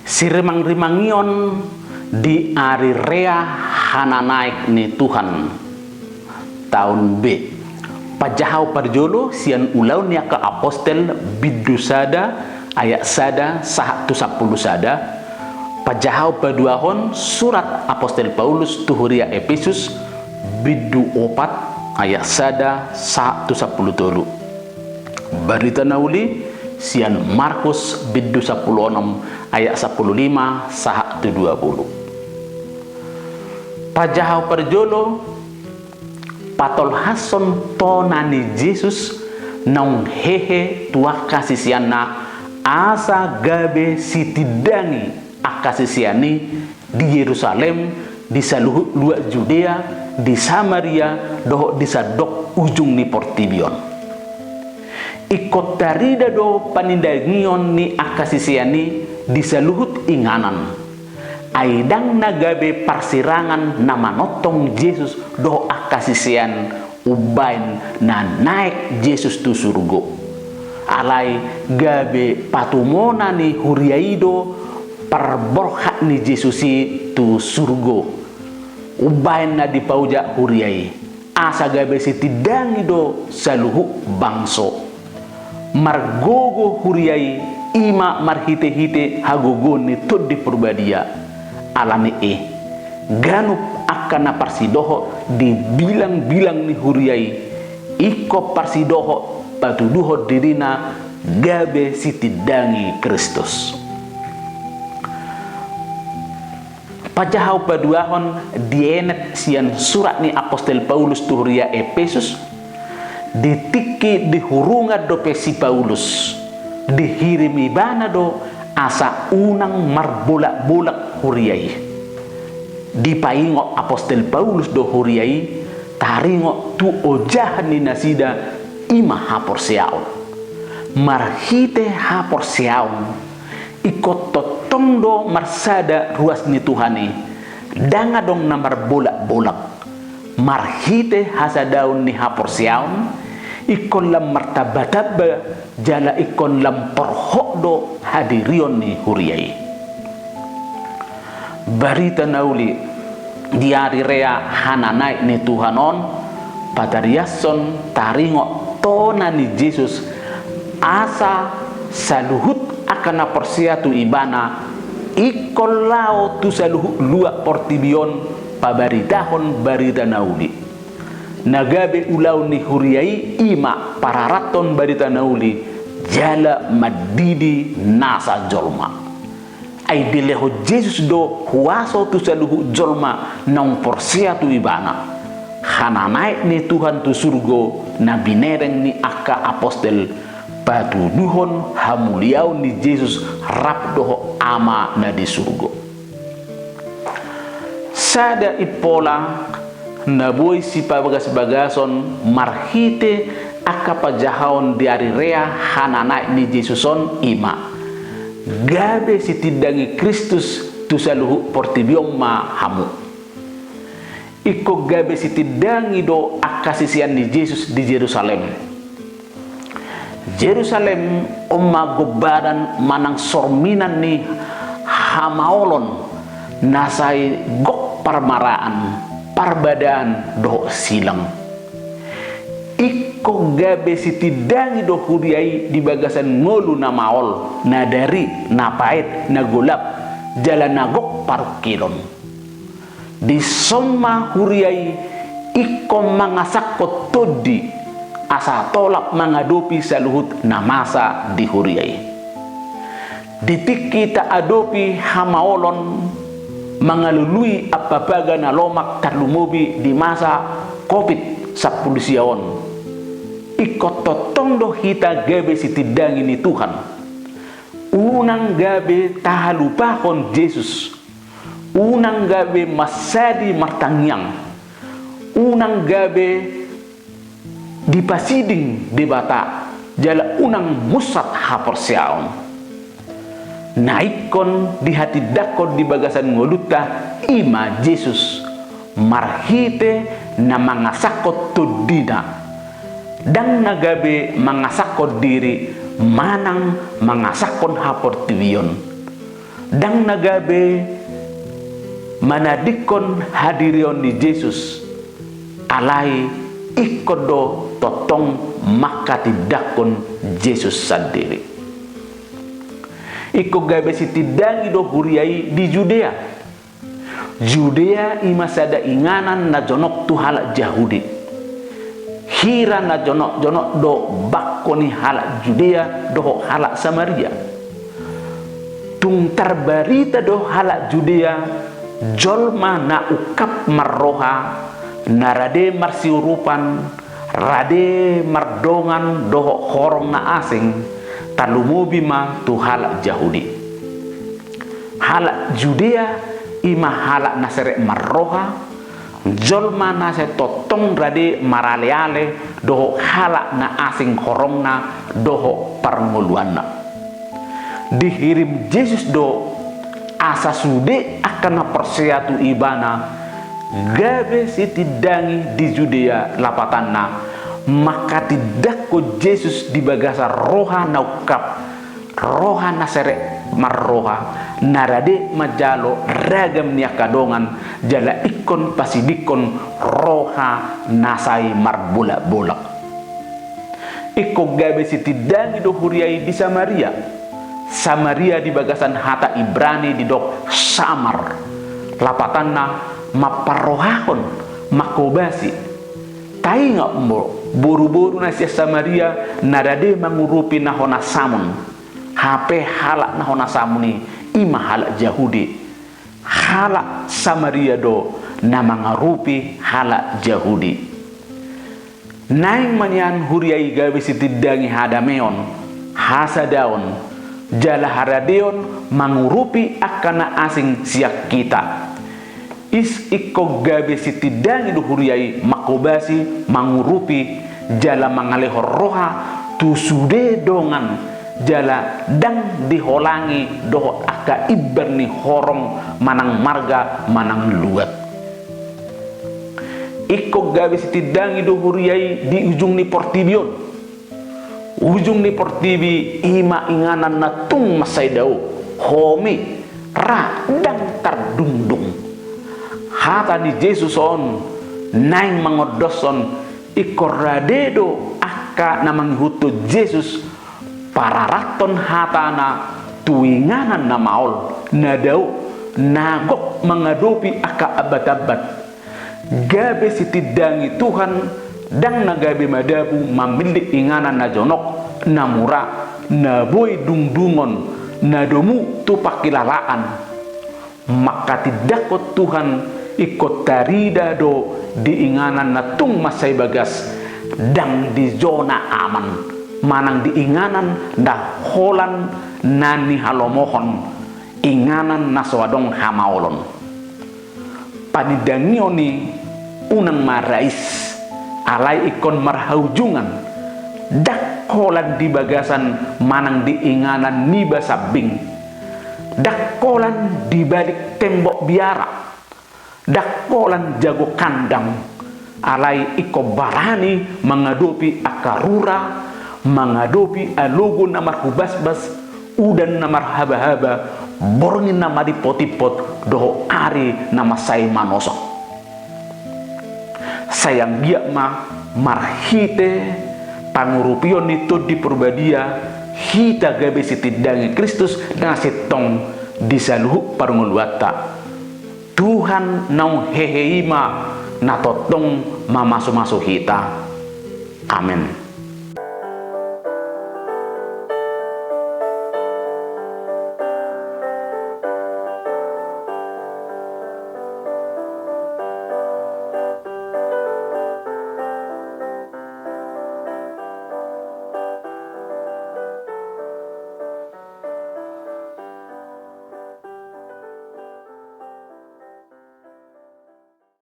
Siremang-remangion di ari rea hana naik ni Tuhan tahun B. Pajahau parjolo sian ulau nia ke apostel bidu sada ayat sada sahatu 10 sada. Pajahau paduahon surat apostel Paulus tuhuria Efesus bidu opat ayat sada sahatu 10 tolu. Barita nauli sian Markus bidu 16 ayat 15 sahatu 20. Pajahau perjolo patol hason tonani Jesus nong hehe tua kasisiana asa gabe sitidangi akasisiani di Yerusalem, di saluhut luak Judea, di Samaria, doh di sadok ujung ni Portibion. Ikot tarida do panindagion ni akasisiani di saluhut inganan. Aidang nagabe parsirangan nama notong Yesus do akasisian ubain na naik Yesus tu surgo. Alai gabe patumona ni huriaido perborhak ni Yesusi tu surgo. Ubain na dipauja huriai. Asa gabe sitidangi do saluhu bangso. Margogo huriai ima marhite-hite hagogo ni todi purbadia alani ganup akan parsidoho dibilang-bilang ni huriai iko parsidoho patuduho dirina gabe sitidangi Kristus. Pajahau paduahon dienet sian surat ni apostel Paulus tuhuria Efesus ditiki dihurunga dope si Paulus dihirimi bana do asa unang marbolak-bolak huriai dipaingo apostel Paulus do huriai taringo tu ojahan ni nasida ima hapor siaon marhite hapor siaon ikot totong do marsada ruas ni Tuhani danga dong namar bolak-bolak marhite hasadaun ni hapor siaon ikon lam martabataba jala ikon lam porhokdo hadirion ni huriai. Barita nauli diari rea hananai ni Tuhanon patariason taringo tona ni Jesus asa saluhut akan porsiatu ibana ikon lao tu saluhut luak portibion pabaritahon barita nauli. Nagabe ulau ni huriai ima pararaton barita nauli jala madidi nasa jolma ay dileho Jesus do huaso tu saluhu jolma nong porsia tu ibana hana naik ni Tuhan tu surgo na binereng ni aka apostel batu duhon hamuliau ni Jesus rap doho ama na di surgo sada ipola naboy si pabagas-bagason marhite akapajahon diari rea hanana ni Jesuson ima gabe sitidangi Kristus tu saluhu portibiong ma hamu iko gabe sitidangi do akasisian ni Jesus di Jerusalem omma gobadan manang sorminan ni hamaolon nasai gok parmaraan parbadaan do silang iko gabe sitidangi do huriai di bagasan ngolu na maol na dari na pait na gulap jalan nagok parukilon di somma huriai iko mangasakot todi asa tolak mangadopi saluhut na masa di huriai ditik kita adopi hamaolon mangalului apapaga na lomak tarlumobi di masa COVID-19 ikot totong do hita gabe sitidangi ni Tuhan unang gabe tahalupahon Jesus unang gabe masadi martangyang unang gabe dipasiding debata jala unang musat haporsiaon naikon di hati dakon di bagasan ngoluta ima Jesus marhite na mangasakot tudina dan nagabe mangasakot diri manang mangasakon hapor tiwion dang nagabe manadikon hadirion di Yesus alai ikodo totong maka tidakon Yesus sendiri. Iko gabe sitidangi do huriai di Judea. Judea ima sada inganan na jonok tu halak Yahudi. Hira na jonok do bakoni halak Judea do halak Samaria. Tung terbarita do halak Judea jolma na ukap marroha narade marsiurupan rade mardongan doho horong na asing talumubi ma tu halak Yahudi. Halak Judea ima halak nasere marroha jolma na se totong rade maraleale doho halak na asing horong na doho parnguluan na. Dihirim Yesus do asa sude akan persiatu ibana gabe sitidangi di Judea lapatanna maka tidak ko Yesus di bagasa roha naukap roha nasere marroha narade majalo ragam niakadongan jala ikon pasidikon roha nasai marbulak-bulak. Iko gabe sitidangi do huriai di Samaria di bagasan hata Ibrani di dok samar lapatanna maparohakon makobasi tai ngak buru-buru nasi Samaria narade mangurupi nahona samun hape halak nahona samuni ima halak Yahudi halak Samaria do nama ngarupi halak Yahudi naing manyan huriai gawe sitidangi hadameon hasadaon jala haradeon mangurupi akana asing siak kita is iko gabe sitidangi do huriai makobasi mangurupi jala mangaleho roha tusude dongan jala dang diholangi doho aka iberni horong manang marga manang luat. Iko gabe sitidangi do huriai di ujung ni portibion ujung ni portibi ima inganan na tung masay daw homi ra dang tardungdung hata ni Jesus on naing mangodoson ikoradedo aka na manghuto Jesus pararaton hatana tuinganan na maol na daw nagok mangadopi aka abat-abat gabe sitidangi Tuhan dang nagabe madabu mamilik inganan na jonok na mura na boy dungdungon na domu tu pakilalaan maka tidak ko Tuhan ikot tarida do di inganan na tung masay bagas dang di zona aman manang di inganan na holan na ni halomohon inganan na swadong hamaolon panidangioni unang marais alai ikon marhaujungan dakolan di bagasan manang di inganan niba sabing dakolan di balik tembok biara dakolan jago kandang alai iko barani mengadopi akarura mengadopi alogo namar hubasbas udan namar haba-haba borongin nama di potipot doho ari nama say manosok sayang dia marhite pangurupion itu di perbadia hita gabe sitidangi Kristus ngasitong disaluhu parnguluata Tuhan nau heheima natotong mamasu-masu hita amin.